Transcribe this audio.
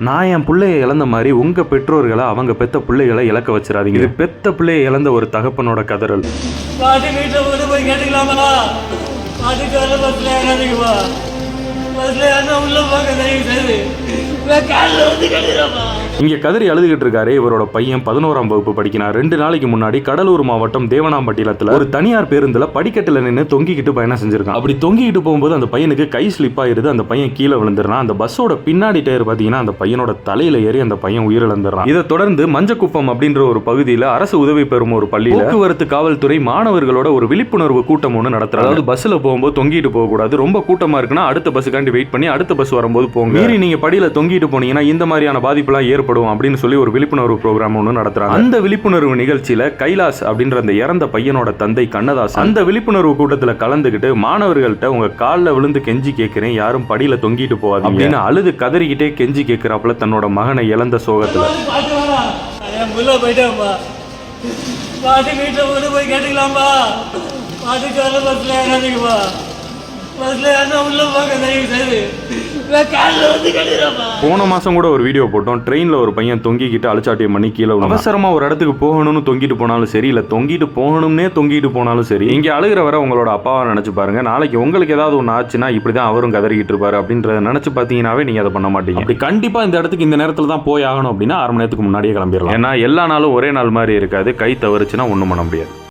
நான் என் பிள்ளைய இழந்த மாதிரி உங்க பெற்றோர்களை அவங்க பெத்த பிள்ளைகளை இழக்க வச்சிடாதீங்க. இது பெத்த பிள்ளைய இழந்த ஒரு தகப்பனோட கதறல். பாட்டி வீட்டில் வந்து போய் கேட்டுக்கலாமா? பாட்டிக்கு வர பஸ்ல ஏறாதீங்கப்பா. பஸ்ல ஏறினா உள்ள போக தயவு செய்து காலில் வந்து கேட்டுக்கிறாமா? இங்க கதறி அழுதுகிட்டு இருக்காரு இவரோட பையன் 11ஆம் வகுப்பு படிக்கிறான். 2 நாளைக்கு முன்னாடி கடலூர் மாவட்டம் தேவனாம்பட்டினத்துல ஒரு தனியார் பேருந்துல படிக்கட்டுல நின்று தொங்கிக்கிட்டு பயணம் செஞ்சிருக்கான். அப்படி தொங்கிக்கிட்டு போகும்போது அந்த பையனுக்கு கை ஸ்லிப் ஆயிருது. அந்த பையன் கீழே விழுந்துறான். அந்த பஸ்ஸோட பின்னாடி டயர் பாத்தீங்கன்னா அந்த பையனோட தலையில ஏறி அந்த பையன் உயிரிழந்துறான். இதை தொடர்ந்து மஞ்சக்குப்பம் அப்படின்ற ஒரு பகுதியில அரசு உதவி பெறும் ஒரு பள்ளியில போக்குவரத்து காவல்துறை மாணவர்களோட ஒரு விழிப்புணர்வு கூட்டம் ஒன்று நடத்துறாங்க. அதாவது பஸ்ல போகும்போது தொங்கிட்டு போக கூடாது, ரொம்ப கூட்டமா இருக்குன்னா அடுத்த பஸ்ஸுக்காண்டி வெயிட் பண்ணி அடுத்த பஸ் வரும்போது போங்க, மீறி நீங்க படியில தொங்கிட்டு போனீங்கன்னா இந்த மாதிரியான பாதிப்புலாம் ஏற்படும் அப்படின்னு சொல்லி ஒரு விழிப்புணர்வு ப்ரோக்ராம் ஒன்று நடத்துறாங்க. அந்த விழிப்புணர்வு நிகழ்ச்சியில கைலாஸ் அப்படின்ற அந்த இறந்த பையனோட தந்தை கண்ணதாசன் அந்த விழிப்புணர்வு கூட்டத்துல கலந்துகிட்டு மாணவர்கள்ட்ட உங்க காலில் விழுந்து கெஞ்சி கேட்கிறேன், யாரும் படியில தொங்கிட்டு போகாதீங்க அப்படின்னு அழுது கதறிக்கிட்டே கெஞ்சி கேட்கிறாப்புல தன்னோட மகனை இழந்த சோகத்துல. பாட்டி வீட்டில் வந்து போய் கேட்டுக்கலாமா? பாட்டிக்கு வர பஸ்ல ஏறாதீங்கப்பா. பஸ்ல ஏறினா உள்ள போக தயவு செய்து காலில் வந்து கேட்டுக்கிறாமா? போன மாசம் கூட ஒரு வீடியோ போட்டோம். ட்ரெயின்ல ஒரு பையன் தொங்கிக்கிட்டு அலச்சாட்டியம் பண்ணி கீழே அவசரமா ஒரு இடத்துக்கு போகணும்னு தொங்கிட்டு போனாலும் சரி, இல்ல தொங்கிட்டு போகணும்னே தொங்கிட்டு போனாலும் சரி, இங்க அழுகிற வர உங்களோட அப்பாவை நினைச்சு பாருங்க. நாளைக்கு உங்களுக்கு ஏதாவது ஒன்று ஆச்சுன்னா இப்படிதான் அவரும் கதறிக்கிட்டு இருப்பாரு அப்படின்றத நினைச்சு பார்த்தீங்கன்னாவே நீங்க அதை பண்ண மாட்டீங்க. அப்படி கண்டிப்பா இந்த இடத்துக்கு இந்த நேரத்தில் தான் போய் ஆகணும் அப்படின்னா 1/2 மணி நேரத்துக்கு முன்னாடியே கிளம்பிடலாம். ஏன்னா எல்லா நாளும் ஒரே நாள் மாதிரி இருக்காது. கை தவறுச்சுன்னா ஒன்றும் பண்ண முடியாது.